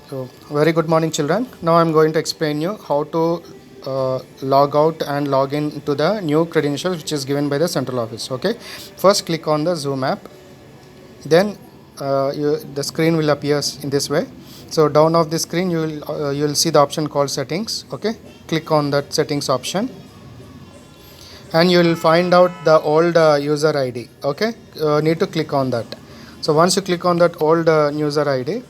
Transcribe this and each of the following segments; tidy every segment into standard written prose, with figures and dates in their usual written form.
So, very good morning, children. Now I'm going to explain you how to log out and log in to the new credentials which is given by the central office. Okay, first click on the Zoom app. Then the screen will appear in this way. So down of the screen you will see the option called settings. Okay, click on that settings option, and you will find out the old user ID. Okay, need to click on that. So once you click on that old user ID,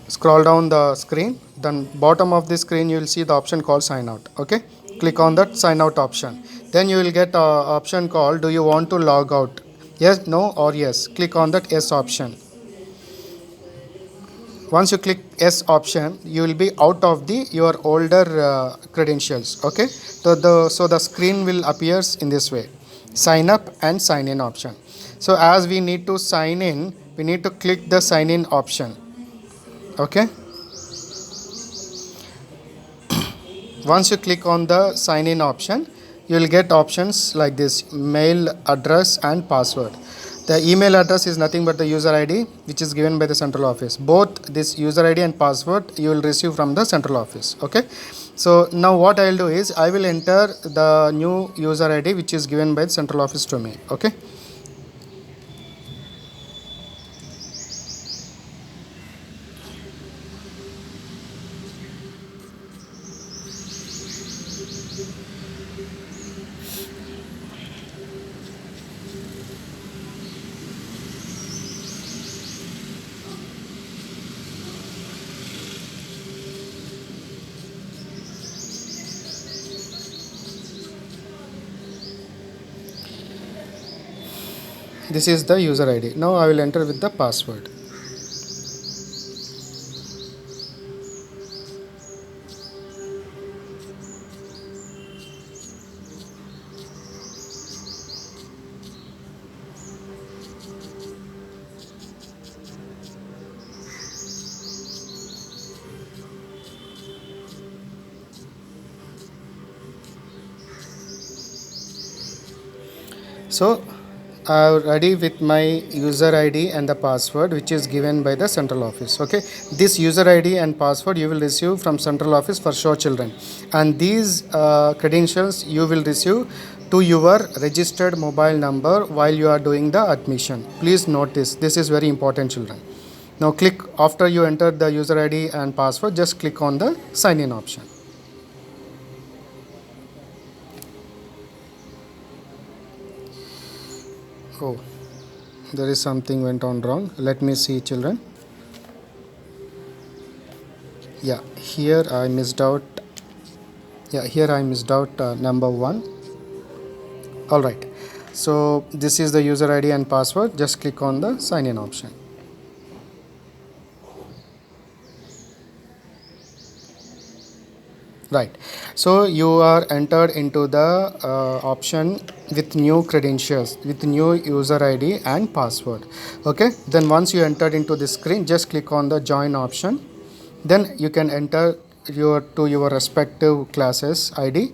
scroll down the screen, then bottom of the screen you will see the option called sign out. Okay, click on that sign out option. Then you will get option called do you want to log out, yes, no, or yes. Click on that yes option. Once you click yes option, you will be out of the your older credentials. Okay, so the screen will appears in this way, sign up and sign in option. So as we need to sign in, we need to click the sign in option. Okay, once you click on the sign in option, you will get options like this: mail address and password. The email address is nothing but the user ID which is given by the central office. Both this user ID and password you will receive from the central office. Okay, so now what I will do is I will enter the new user ID which is given by the central office to me. Okay, this is the user ID. Now I will enter with the password. So I am ready with my user ID and the password which is given by the central office. Okay, this user ID and password you will receive from central office for sure, children, and these credentials you will receive to your registered mobile number while you are doing the admission. Please note this is very important, children. Now click, after you enter the user ID and password, just click on the sign in option. Oh, there is something went on wrong. Let me see, children. Yeah, here I missed out. Yeah, here I missed out number 1. All right, so this is the user ID and password. Just click on the sign in option. Right, so you are entered into the option with new credentials, with new user ID and password. Okay, then once you entered into the screen, just click on the join option. Then you can enter your respective classes ID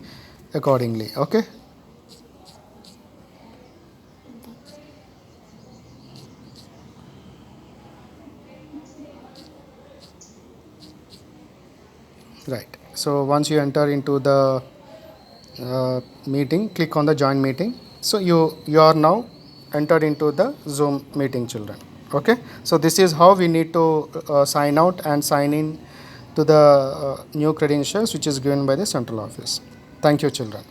accordingly. Okay, right, so once you enter into the meeting, click on the join meeting. So you are now entered into the Zoom meeting, children. Okay, so this is how we need to sign out and sign in to the new credentials which is given by the central office. Thank you, children.